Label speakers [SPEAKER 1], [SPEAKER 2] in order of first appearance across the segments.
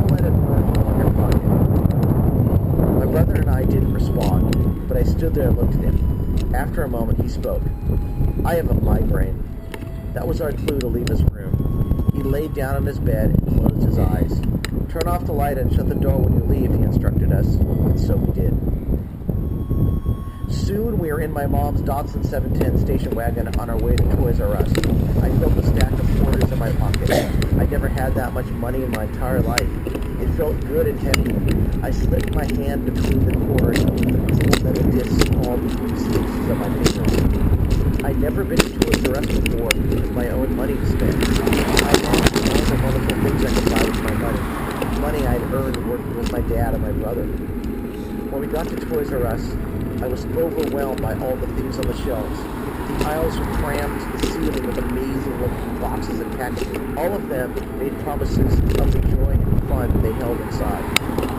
[SPEAKER 1] Never let it burn in your pocket. My brother and I didn't respond, but I stood there and looked at him. After a moment, he spoke. I have a migraine. That was our clue to leave his room. He laid down on his bed and closed his eyes. Turn off the light and shut the door when you leave, he instructed us, and so we did. Soon we were in my mom's Datsun 710 station wagon on our way to Toys R Us. I felt a stack of quarters in my pocket. I'd never had that much money in my entire life. It felt good and heavy. I slipped my hand between the quarters and the metal discs all between the spaces of my fingers. I'd never been to Toys R Us before with my own money to spend. I had all the wonderful things I could buy with my money. Money I'd earned working with my dad and my brother. When we got to Toys R Us, I was overwhelmed by all the things on the shelves. The aisles were crammed to the ceiling with amazing-looking boxes and packaging. All of them made promises of the joy and fun they held inside.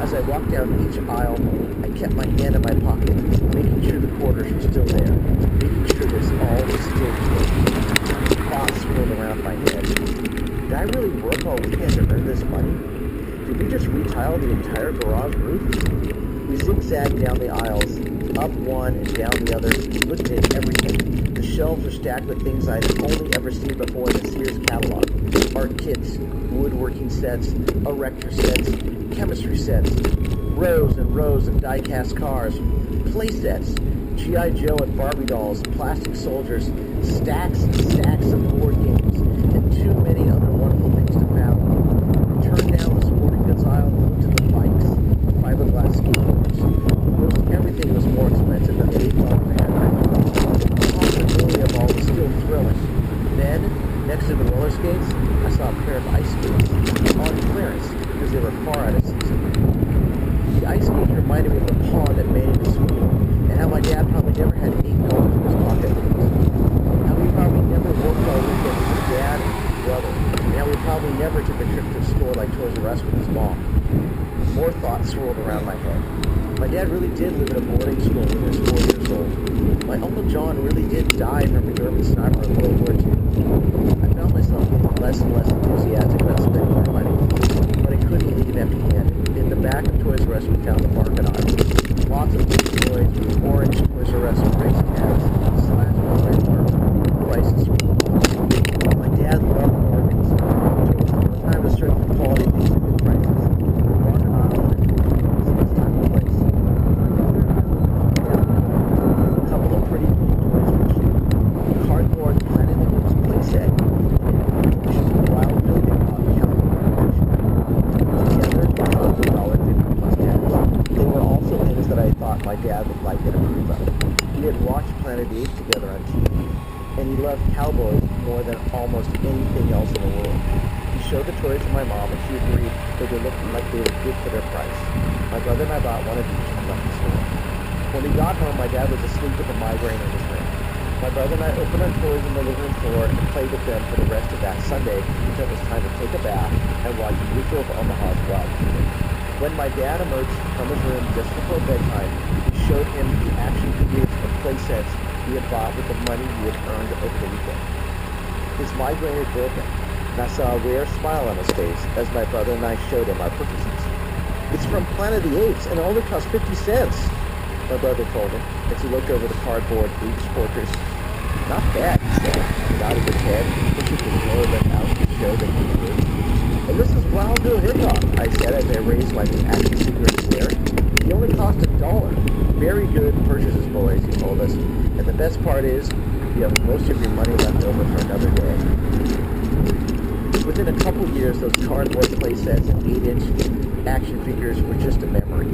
[SPEAKER 1] As I walked down each aisle, I kept my hand in my pocket, making sure the quarters were still there, making sure this all was still good. Thoughts swirled around my head. Did I really work all weekend to earn this money? Did we just retile the entire garage roof? We zigzagged down the aisles, up one and down the other, looking at everything. The shelves were stacked with things I'd only ever seen before in the Sears catalog. Art kits, woodworking sets, erector sets, chemistry sets, rows and rows of die-cast cars, play sets, G.I. Joe and Barbie dolls, plastic soldiers, stacks and stacks of board games, and too many other wonderful things to fathom. Turned down the sporting goods aisle and looked at the bikes, fiberglass skateboards. Most everything was more expensive than the $8 headline. The possibility of all was still thrilling. Then, next to the roller skates, I saw a pair of ice skates on clearance because they were far out of season. The ice skates reminded me of the pond at Manny's school, and how my dad probably never had $8 in his pocket. How he probably never worked all weekend with his dad and his brother, and how he probably never took a trip to a store like Toys R Us with his mom. More thoughts swirled around my head. My dad really did live in a boarding school when he was 4 years old. My Uncle John really did die from a German sniper in World War II. I found myself getting less and less enthusiastic about spending my money, but I couldn't leave empty-handed. In the back of Toys R Us, we found the market aisle. Lots of big toys with orange Toys R Us price tags, slashed by red mark, prices. My dad loved bargains. It was time to search for quality things at good prices. The market aisle was its time and place. A couple of pretty cool toys for cheap. Cardboard Planet of the Apes playset. Wild building on California. Together, $1.50 plus tax. They were also things that I thought my dad would like and approve of. We had watched Planet of the Apes together on TV, and he loved cowboys more than almost anything else in the world. He showed the toys to my mom, and she agreed that they looked like they were good for their price. My brother and I bought one of each and left the store. When we got home, my dad was asleep with a migraine in his room. My brother and I opened our toys on the living room floor and played with them for the rest of that Sunday until it was time to take a bath and watch Mutual of Omaha's Wild TV. When my dad emerged from his room just before bedtime, we showed him the action figures and play sets he had bought with the money he had earned over the weekend. His migraine had broken, and I saw a rare smile on his face as my brother and I showed him our purchases. It's from Planet of the Apes, and it only cost 50 cents, my brother told him as he looked over the cardboard Apes portraits. Not bad, he said, nodding his head, pushing his lower lip out to show that he could. And this is Wild Bill Hickok, I said as I raised my action figure in the air. He only cost $1. Very good purchases, boys, he told us. And the best part is, you have most of your money left over for another day. Within a couple years, those cardboard play sets and 8-inch action figures were just a memory.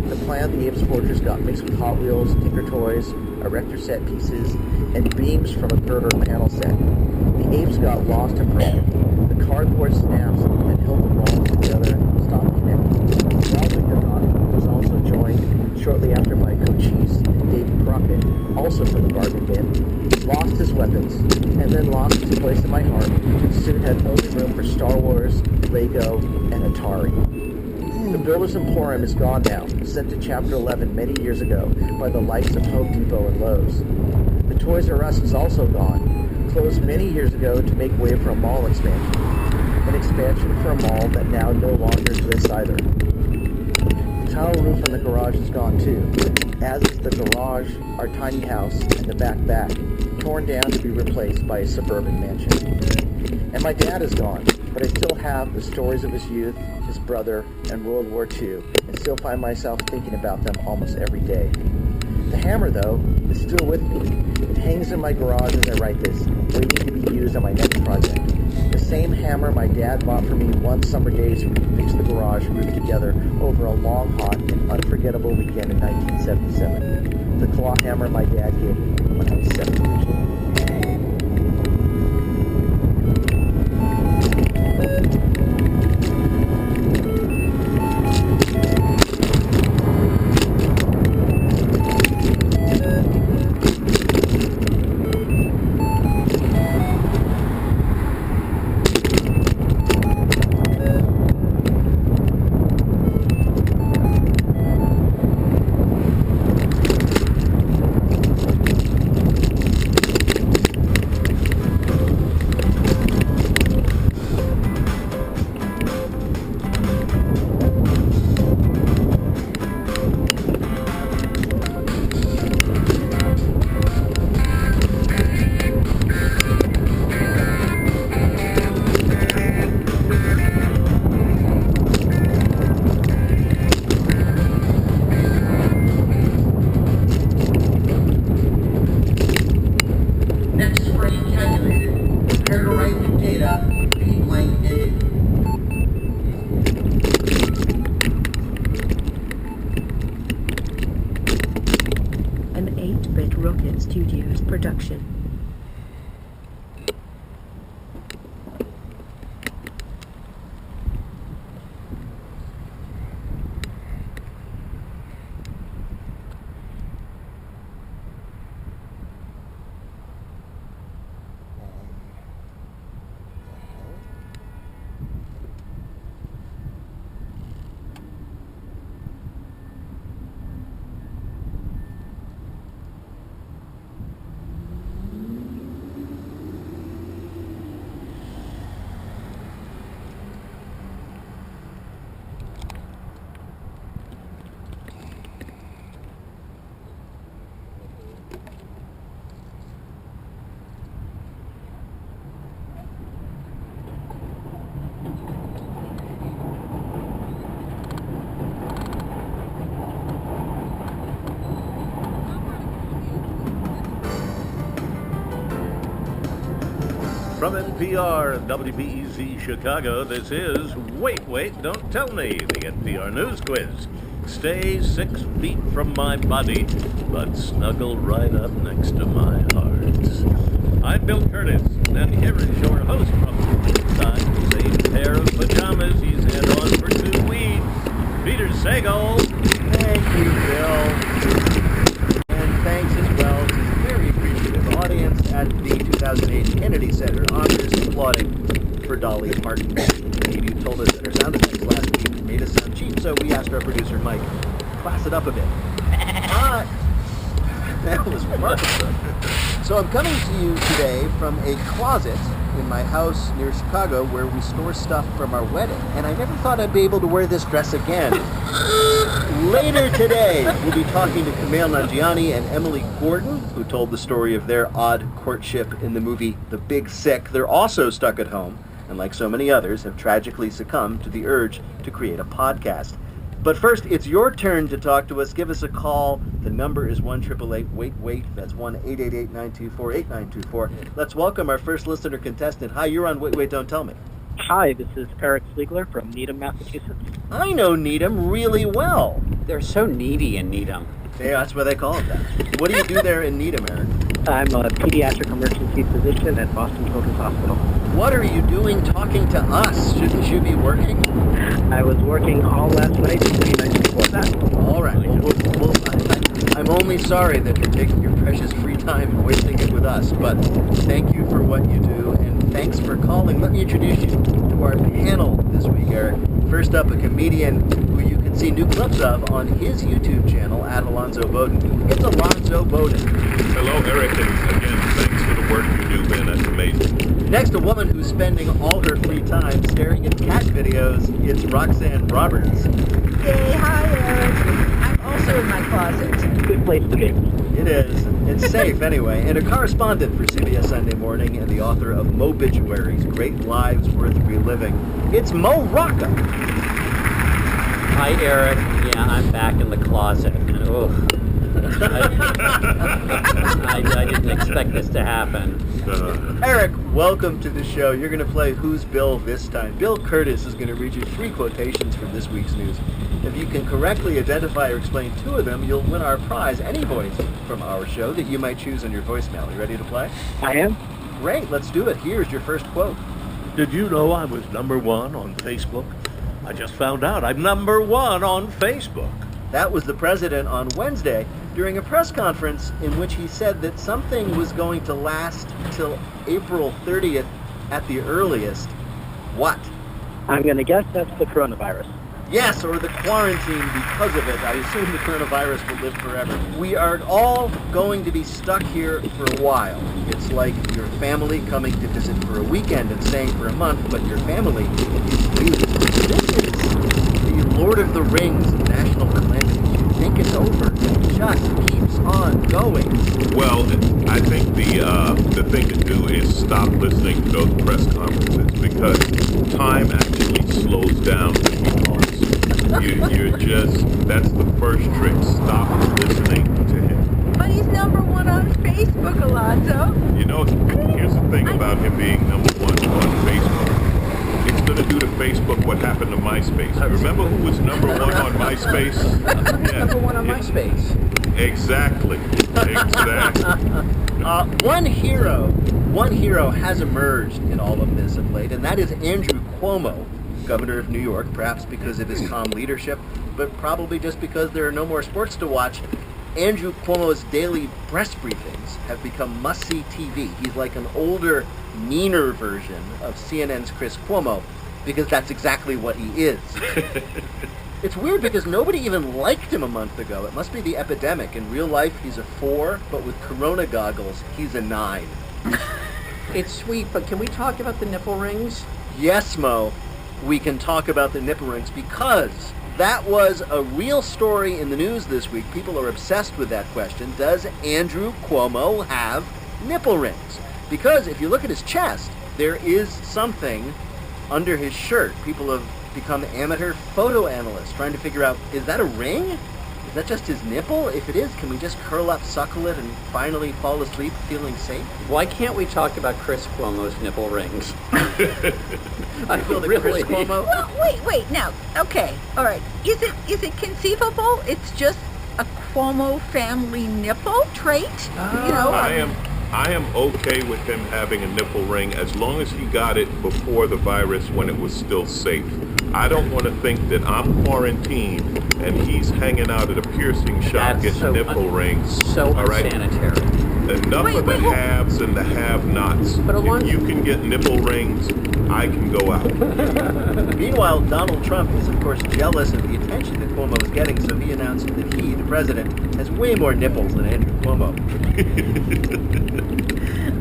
[SPEAKER 1] The Planet of the Apes portraits got mixed with Hot Wheels, Tinker Toys, erector set pieces, and beams from a girder panel set. The apes got lost and broken. The cardboard snaps and held the walls together, stopped connecting. Wild Bill Hickok was also joined shortly after by co-chiefs David Crockett, also from the bargain bin, lost his weapons, and then lost his place in my heart, and soon had only room for Star Wars, Lego, and Atari. The Builder's Emporium is gone now, sent to Chapter 11 many years ago by the likes of Home Depot and Lowe's. The Toys R Us is also gone, closed many years ago to make way for a mall expansion. an expansion for a mall that now no longer exists either. The tile roof on the garage is gone too, as is the garage, our tiny house, and the back, torn down to be replaced by a suburban mansion. And my dad is gone, but I still have the stories of his youth, his brother, and World War II, and still find myself thinking about them almost every day. The hammer, though, is still with me. It hangs in my garage as I write this, waiting to be used on my next project. The same hammer my dad bought for me one summer day as we fixed the garage roof together over a long, hot, and unforgettable weekend in 1977. The claw hammer my dad gave me when I was 7 years old.
[SPEAKER 2] Studios production.
[SPEAKER 3] From NPR and WBEZ Chicago, this is Wait, Don't Tell Me, the NPR News Quiz. Stay 6 feet from my body, but snuggle right up next to my heart. I'm Bill Curtis, and here is your host from inside the same pair of pajamas he's had on for 2 weeks, Peter Sagal.
[SPEAKER 1] Thank you, Bill. And thanks as well to the very appreciative audience at the 2008 Kennedy Center Honors applauding for Dolly Parton. You told us that her sound effects last week made us sound cheap, so we asked our producer, Mike, class it up a bit. That was remarkable. So I'm coming to you today from a closet in my house near Chicago where we store stuff from our wedding, and I never thought I'd be able to wear this dress again. Later today, we'll be talking to Kumail Nanjiani and Emily Gordon, who told the story of their odd courtship in the movie The Big Sick. They're also stuck at home, and like so many others, have tragically succumbed to the urge to create a podcast. But first, it's your turn to talk to us. Give us a call. The number is 1-888-WAIT-WAIT. That's 1-888-924-8924. Let's welcome our first listener contestant. Hi, you're on Wait, Don't Tell Me.
[SPEAKER 4] Hi, this is Eric Fliegler from Needham, Massachusetts.
[SPEAKER 1] I know Needham really well.
[SPEAKER 4] They're so needy in Needham.
[SPEAKER 1] Yeah, that's why they call it that. What do you do there in Needham, Eric?
[SPEAKER 4] I'm a pediatric emergency physician at Boston Children's Hospital.
[SPEAKER 1] What are you doing talking to us? Shouldn't you be working?
[SPEAKER 4] I was working all last night and 3 nights before that.
[SPEAKER 1] All right. Well, I'm only sorry that you're taking your precious free time and wasting it with us, but thank you for what you do, and thanks for calling. Let me introduce you to our panel this week, Eric. First up, a comedian who you can
[SPEAKER 2] see new clips of on his YouTube channel at Alonzo Bowden. It's Alonzo Bowden.
[SPEAKER 3] Hello, Eric, and again, thanks for the work you do, man. That's amazing.
[SPEAKER 2] Next, a woman who's spending all her free time staring at cat videos, it's Roxanne Roberts.
[SPEAKER 5] Yay, hi Eric. I'm also in my closet.
[SPEAKER 4] Good place to be.
[SPEAKER 2] It is. It's safe anyway. And a correspondent for CBS Sunday Morning and the author of Mobituaries, Great Lives Worth Reliving, it's Mo Rocca.
[SPEAKER 6] Hi, Eric. Yeah, I'm back in the closet. Ugh. I didn't expect this to happen.
[SPEAKER 2] Eric, welcome to the show. You're going to play Who's Bill this time. Bill Curtis is going to read you 3 quotations from this week's news. If you can correctly identify or explain 2 of them, you'll win our prize, any voice from our show that you might choose on your voicemail. You ready to play?
[SPEAKER 4] I am.
[SPEAKER 2] Great, let's do it. Here's your first quote.
[SPEAKER 3] Did you know I was #1 on Facebook? I just found out I'm #1 on Facebook.
[SPEAKER 2] That was the president on Wednesday during a press conference in which he said that something was going to last till April 30th at the earliest. What?
[SPEAKER 4] I'm going to guess that's the coronavirus.
[SPEAKER 2] Yes, or the quarantine because of it. I assume the coronavirus will live forever. We are all going to be stuck here for a while. It's like your family coming to visit for a weekend and staying for a month, but your family is you. This is the Lord of the Rings national calamity. You think it's over. It just keeps on going.
[SPEAKER 3] Well, I think the thing to do is stop listening to those press conferences because time actually slows down when we pause. You're just, that's the first trick. Stop listening to him.
[SPEAKER 5] But he's #1 on Facebook, Alonzo.
[SPEAKER 3] You know, here's the thing about him being #1 on Facebook. It's going to do to Facebook what happened to MySpace. Remember who was #1 on MySpace? Yeah.
[SPEAKER 1] #1 on MySpace.
[SPEAKER 3] Exactly.
[SPEAKER 2] One hero has emerged in all of this of late, and that is Andrew Cuomo, governor of New York, perhaps because of his calm leadership, but probably just because there are no more sports to watch. Andrew Cuomo's daily press briefings have become must-see TV. He's like an older, meaner version of CNN's Chris Cuomo, because that's exactly what he is. It's weird because nobody even liked him a month ago. It must be the epidemic. In real life, he's a 4, but with corona goggles, he's a 9.
[SPEAKER 1] It's sweet, but can we talk about the nipple rings?
[SPEAKER 2] Yes, Mo, we can talk about the nipple rings because that was a real story in the news this week. People are obsessed with that question. Does Andrew Cuomo have nipple rings? Because if you look at his chest, there is something under his shirt. People have become amateur photo analysts trying to figure out, is that a ring? Is that just his nipple? If it is, can we just curl up, suckle it, and finally fall asleep feeling safe?
[SPEAKER 6] Why can't we talk about Chris Cuomo's nipple rings?
[SPEAKER 2] I feel that Chris Cuomo...
[SPEAKER 5] Well, wait, now, okay, all right. Is it conceivable? It's just a Cuomo family nipple trait?
[SPEAKER 3] I am okay with him having a nipple ring as long as he got it before the virus when it was still safe. I don't want to think that I'm quarantined and he's hanging out at a piercing shop
[SPEAKER 6] That's
[SPEAKER 3] getting nipple rings.
[SPEAKER 6] So
[SPEAKER 3] All right?
[SPEAKER 6] unsanitary.
[SPEAKER 3] Enough of the haves and the have-nots. If you can get nipple rings, I can go out.
[SPEAKER 2] Meanwhile, Donald Trump is, of course, jealous of the attention that Cuomo is getting, so he announced that he, the president, has way more nipples than Andrew Cuomo.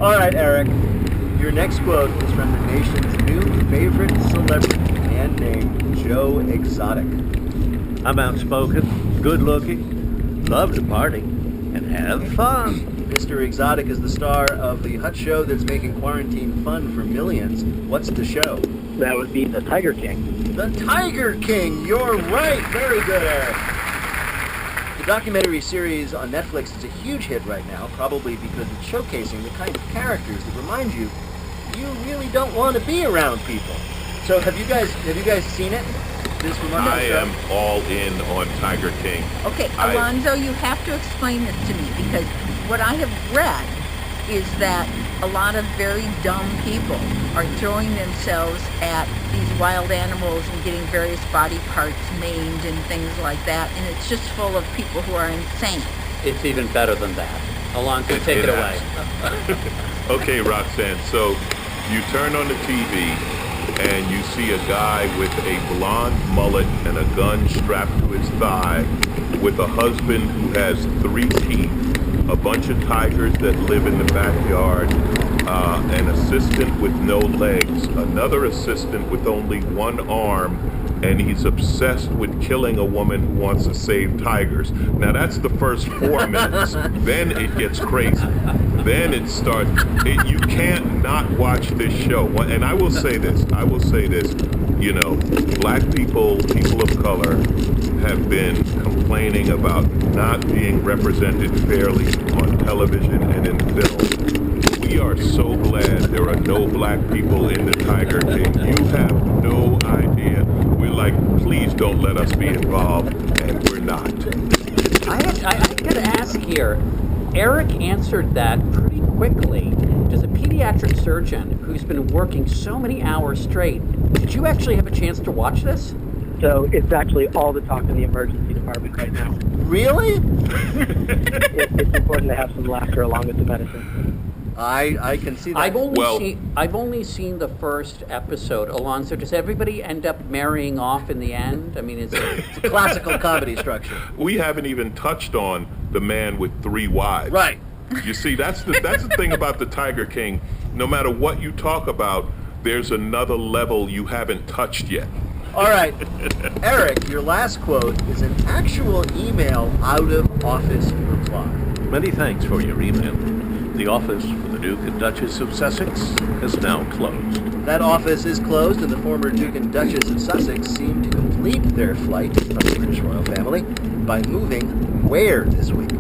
[SPEAKER 2] All right, Eric, your next quote is from the nation's new favorite celebrity, a man named Joe Exotic.
[SPEAKER 3] I'm outspoken, good-looking, love to party, and have fun.
[SPEAKER 2] Mr. Exotic is the star of the hut show that's making quarantine fun for millions. What's the show?
[SPEAKER 4] That would be the Tiger King.
[SPEAKER 2] The Tiger King! You're right! Very good, Eric. The documentary series on Netflix is a huge hit right now, probably because it's showcasing the kind of characters that remind you really don't want to be around people. So have you guys seen it? This remarkable
[SPEAKER 3] I
[SPEAKER 2] show?
[SPEAKER 3] am all in on Tiger King.
[SPEAKER 5] Okay, Alonzo, you have to explain this to me because what I have read is that a lot of very dumb people are throwing themselves at these wild animals and getting various body parts maimed and things like that, and it's just full of people who are insane.
[SPEAKER 6] It's even better than that. Alonzo, take it away.
[SPEAKER 3] Okay, Roxanne, so you turn on the TV
[SPEAKER 7] and you see a guy with a blonde mullet and a gun strapped to his thigh, with a husband who has 3 teeth, a bunch of tigers that live in the backyard, an assistant with no legs, another assistant with only 1 arm, and he's obsessed with killing a woman who wants to save tigers. Now that's the first 4 minutes. Then it gets crazy. Then it starts. You can't not watch this show. And I will say this. You know, black people of color, have been complaining about not being represented fairly on television and in film. We are so glad there are no black people in the Tiger King. You have no idea. We're like, please don't let us be involved, and we're not.
[SPEAKER 6] I gotta ask here. Eric answered that pretty quickly. As a pediatric surgeon who's been working so many hours straight, did you actually have a chance to watch this?
[SPEAKER 4] So it's actually all the talk in the emergency department right now.
[SPEAKER 2] Really?
[SPEAKER 4] It's important to have some laughter along with the medicine.
[SPEAKER 2] I can see that.
[SPEAKER 6] I've only seen the first episode, Alonzo. Does everybody end up marrying off in the end? I mean, it's a
[SPEAKER 2] classical comedy structure.
[SPEAKER 7] We haven't even touched on the man with 3 wives.
[SPEAKER 2] Right.
[SPEAKER 7] You see, that's the thing about the Tiger King. No matter what you talk about, there's another level you haven't touched yet.
[SPEAKER 2] All right, Eric, your last quote is an actual email out of office reply.
[SPEAKER 3] Many thanks for your email. The office for the Duke and Duchess of Sussex is now closed.
[SPEAKER 2] That office is closed, and the former Duke and Duchess of Sussex seem to complete their flight from the British royal family by moving where this week?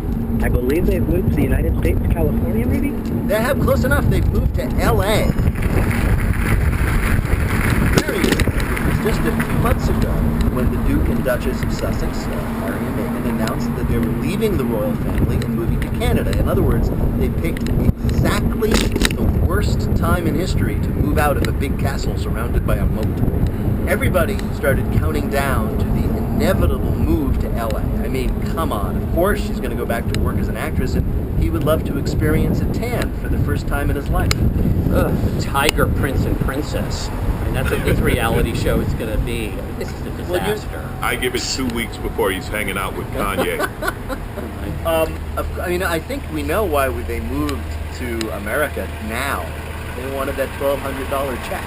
[SPEAKER 4] I believe they've moved to the United States, California, maybe?
[SPEAKER 2] They have close enough. They've moved to L.A. Just a few months ago, when the Duke and Duchess of Sussex, Harry and Meghan, announced that they were leaving the royal family and moving to Canada. In other words, they picked exactly the worst time in history to move out of a big castle surrounded by a moat. Everybody started counting down to the inevitable move to LA. I mean, come on. Of course she's going to go back to work as an actress, and he would love to experience a tan for the first time in his life.
[SPEAKER 6] The Tiger Prince and Princess. That's what this reality show is going to be. This is a disaster.
[SPEAKER 7] I give it 2 weeks before he's hanging out with Kanye.
[SPEAKER 2] I mean, I think we know why they moved to America now. They wanted that $1,200 check.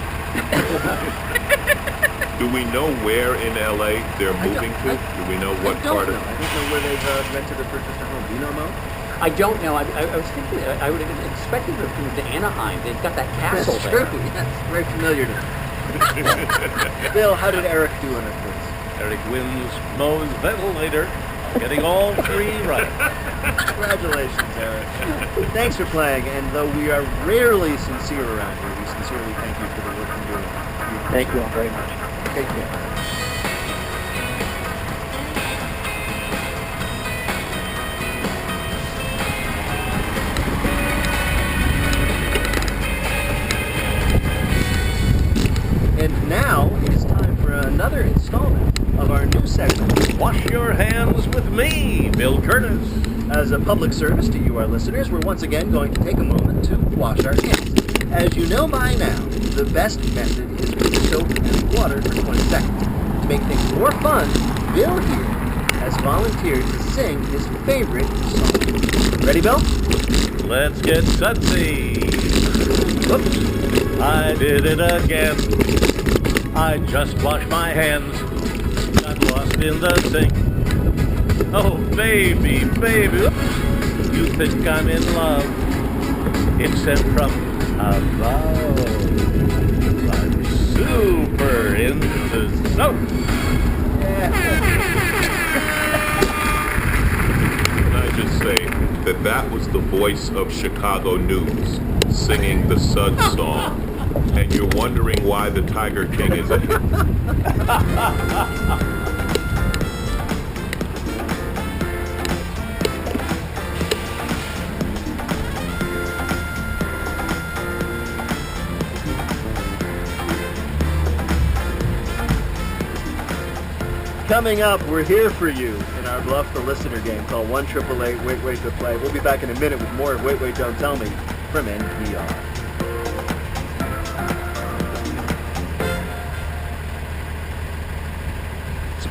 [SPEAKER 7] Do we know where in LA they're moving to? Do we know what part of?
[SPEAKER 2] I don't know where they've rented or purchased a home. Do you know, Mo?
[SPEAKER 6] I don't know. I was thinking I would have expected them to move to Anaheim. They've got that castle
[SPEAKER 2] That's
[SPEAKER 6] there.
[SPEAKER 2] True. That's very familiar to me. Bill, how did Eric do on our quiz?
[SPEAKER 3] Eric wins Mo's ventilator, getting all 3 right.
[SPEAKER 2] Congratulations, Eric. Thanks for playing, and though we are rarely sincere around here, we sincerely thank you for the work you're doing.
[SPEAKER 4] Thank you all very much.
[SPEAKER 2] Take care. And now it is time for another installment of our new segment.
[SPEAKER 3] Wash your hands with me, Bill Curtis.
[SPEAKER 2] As a public service to you, our listeners, we're once again going to take a moment to wash our hands. As you know by now, the best method is with soap and water for 20 seconds. To make things more fun, Bill here has volunteered to sing his favorite song. Ready, Bill?
[SPEAKER 3] Let's get sudsy. Whoops, I did it again. I just washed my hands. Got lost in the sink. Oh, baby, baby. Oops. You think I'm in love. It's sent from above. I'm super into soap.
[SPEAKER 7] Can I just say that was the voice of Chicago News singing the Suds song, and you're wondering why the Tiger King is a hit.
[SPEAKER 2] Coming up, we're here for you in our Bluff the Listener game called 1-888 Wait Wait to Play. We'll be back in a minute with more of Wait Wait Don't Tell Me from NPR.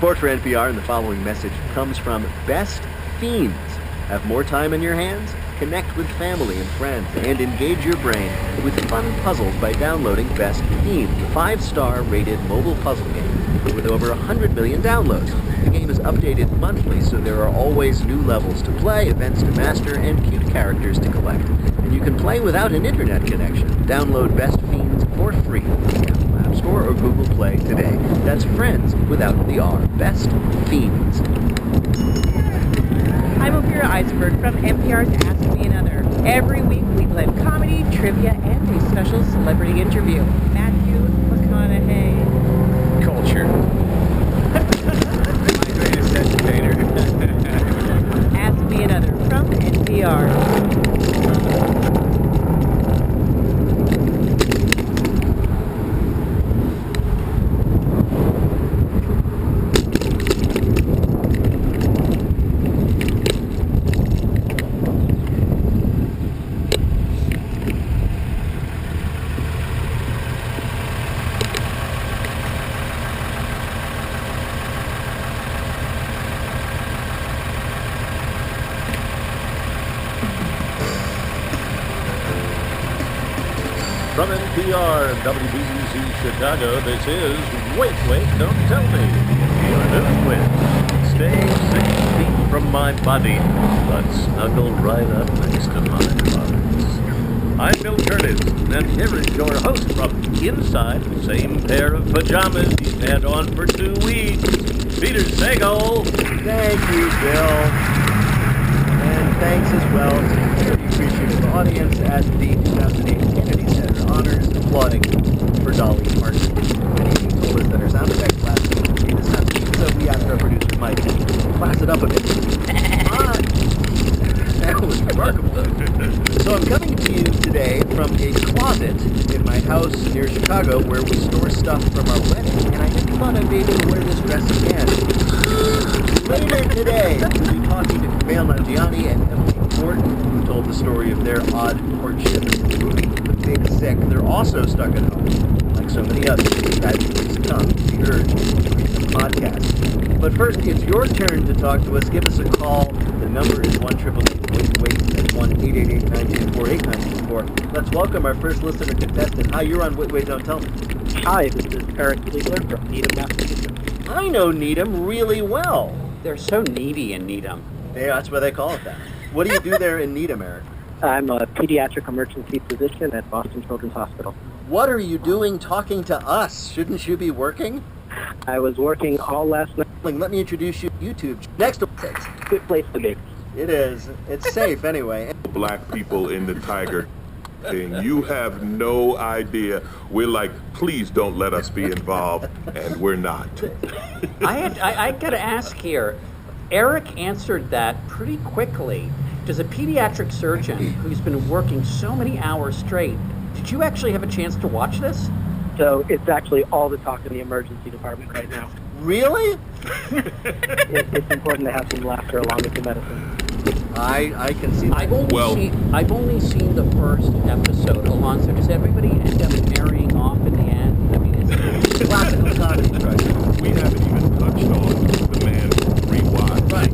[SPEAKER 2] Report for NPR, and the following message comes from Best Fiends. Have more time on your hands? Connect with family and friends and engage your brain with fun puzzles by downloading Best Fiends, a 5-star rated mobile puzzle game with over 100 million downloads. The game is updated monthly, so there are always new levels to play, events to master, and cute characters to collect. And you can play without an internet connection. Download Best Fiends for free from the Apple App Store or Google Play today. That's friends without the R. Best Fiends.
[SPEAKER 8] I'm Ophira Eisenberg from NPR's Ask Me Another. Every week we blend comedy, trivia, and a special celebrity interview. Matthew McConaughey.
[SPEAKER 3] Culture. My greatest educator.
[SPEAKER 8] Ask Me Another from NPR.
[SPEAKER 3] From NPR and WBEZ Chicago, this is Wait, Wait, Don't Tell Me, the NPR News Quiz. Stay 6 feet from my body, but snuggle right up next to my buttons. I'm Bill Curtis, and here is your host from inside the same pair of pajamas he's had on for 2 weeks, Peter Sagal.
[SPEAKER 2] Thank you, Bill. And thanks as well to the very appreciative audience at the 2008 Kennedy Center Honors, applauding for Dolly Parton. Many of you told us that her sound effect lasted for 3 to 7, so we asked our producer Mike to class it up a bit. That was remarkable. So I'm coming to you today from a closet in my house near Chicago where we store stuff from our wedding, and I just thought I'd be able to wear this dress again. Later today, we'll be talking to Kumail Nanjiani and Emily Morton, who told the story of their odd courtship in the movie The Big Sick. They're also stuck at home, like so many others. That is come to be heard in the podcast. But first, it's your turn to talk to us. Give us a call. The number is 1-888-WAIT-WAIT at 1-888-924-8924. Let's welcome our first listener contestant. Hi, you're on Wait, Wait, Don't Tell Me.
[SPEAKER 4] Hi, this is Eric Fleegler from Needham, Massachusetts.
[SPEAKER 2] I know Needham really well.
[SPEAKER 6] They're so needy in Needham.
[SPEAKER 2] Yeah, that's why they call it that. What do you do there in Needham, Eric?
[SPEAKER 4] I'm a pediatric emergency physician at Boston Children's Hospital.
[SPEAKER 2] What are you doing talking to us? Shouldn't you be working?
[SPEAKER 4] I was working all last night.
[SPEAKER 2] Let me introduce you to YouTube. Next to six.
[SPEAKER 4] Good place to be.
[SPEAKER 2] It is. It's safe anyway.
[SPEAKER 7] Black people in the tiger thing. You have no idea. We're like, please don't let us be involved, and we're not.
[SPEAKER 6] I got to ask here. Eric answered that pretty quickly. Does a pediatric surgeon who's been working so many hours straight, did you actually have a chance to watch this?
[SPEAKER 4] So it's actually all the talk in the emergency department right now.
[SPEAKER 2] Really?
[SPEAKER 4] It's important to have some laughter along with the medicine.
[SPEAKER 2] I can see that.
[SPEAKER 6] I've only seen the first episode along, so does everybody end up marrying off in the end? I mean, it's
[SPEAKER 2] classical comedy. Right.
[SPEAKER 7] We haven't even touched on the man rewatch.
[SPEAKER 2] Right.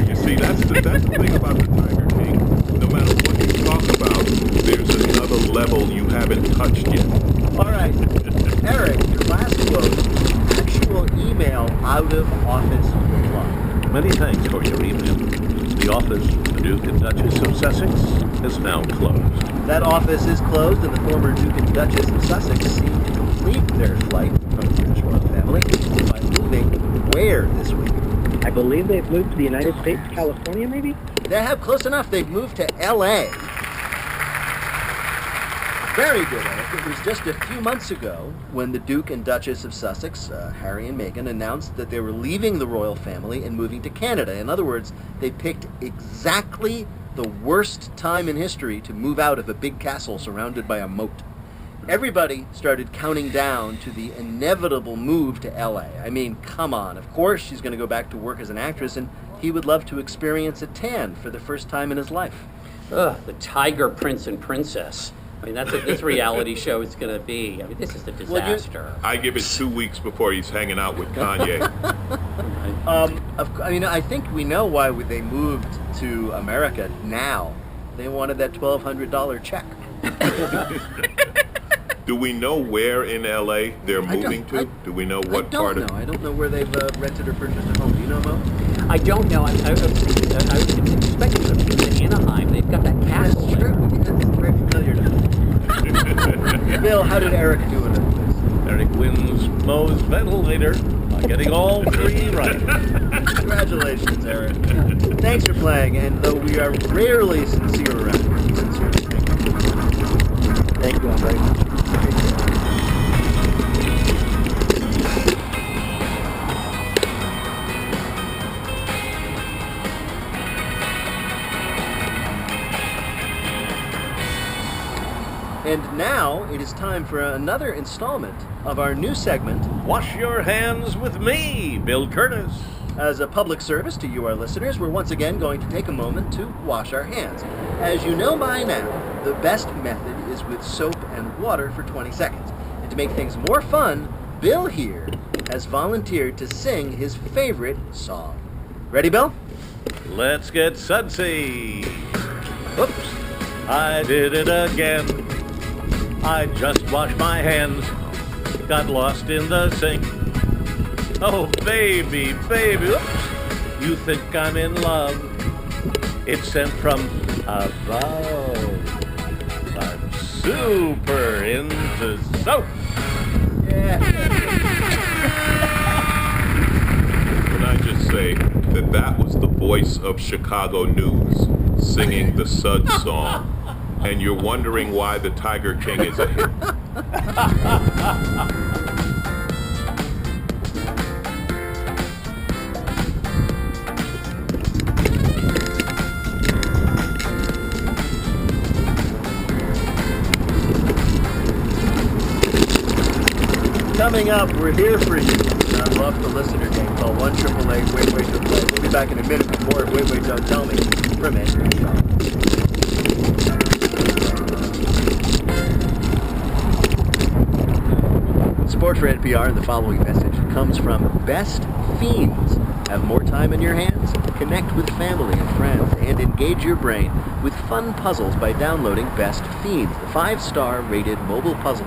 [SPEAKER 7] You see, that's the thing about the Tiger King. No matter what you talk about, there's another level you haven't touched yet.
[SPEAKER 2] All right. Eric, your last quote, actual email out of office reply.
[SPEAKER 3] Many thanks for your email. The office of the Duke and Duchess of Sussex is now closed.
[SPEAKER 2] That office is closed, and the former Duke and Duchess of Sussex seem to complete their flight from the British royal family by moving where this week?
[SPEAKER 4] I believe they've moved to the United States, California, maybe?
[SPEAKER 2] They have close enough. They've moved to L.A. Very good, Eric. It was just a few months ago when the Duke and Duchess of Sussex, Harry and Meghan, announced that they were leaving the royal family and moving to Canada. In other words, they picked exactly the worst time in history to move out of a big castle surrounded by a moat. Everybody started counting down to the inevitable move to L.A. I mean, come on. Of course she's going to go back to work as an actress, and he would love to experience a tan for the first time in his life.
[SPEAKER 6] Ugh, the Tiger Prince and Princess. I mean, that's what this reality show is going to be. I mean, this is a disaster.
[SPEAKER 7] I give it 2 weeks before he's hanging out with Kanye.
[SPEAKER 2] I think we know why they moved to America now. They wanted that $1,200 check.
[SPEAKER 7] Do we know where in L.A. they're moving to? Do we know what part of?
[SPEAKER 2] I don't know where they've rented or purchased a home. Do you know, Mo?
[SPEAKER 6] I don't know. I was expecting them to be in Anaheim. They've got that castle.
[SPEAKER 2] That's true. That's very familiar to me. Bill, how did Eric do in it?
[SPEAKER 3] Eric wins Mo's ventilator by getting all three right.
[SPEAKER 2] Congratulations, Eric. Thanks for playing, and though we are rarely sincere around here, we sincerely thank you.
[SPEAKER 1] Thank you all very much.
[SPEAKER 2] And now it is time for another installment of our new segment,
[SPEAKER 3] Wash your hands with me, Bill Curtis.
[SPEAKER 2] As a public service to you, our listeners, we're once again going to take a moment to wash our hands. As you know by now, the best method is with soap and water for 20 seconds. And to make things more fun, Bill here has volunteered to sing his favorite song. Ready, Bill?
[SPEAKER 3] Let's get sudsy. Oops, I did it again. I just washed my hands, got lost in the sink. Oh, baby, oops, you think I'm in love. It's sent from above. I'm super into soap.
[SPEAKER 2] Yeah.
[SPEAKER 7] Can I just say that was the voice of Chicago News singing the Suds song, and you're wondering why the Tiger King is a hit.
[SPEAKER 2] Coming up, we're here for you. I love the listener game. Call 1-888 Wait Wait Don't Play. We'll be back in a minute with more Wait Wait Don't Tell Me from Andrew Shaw. Support for NPR and the following message comes from Best Fiends. Have more time in your hands? Connect with family and friends and engage your brain with fun puzzles by downloading Best Fiends, the 5-star rated mobile puzzle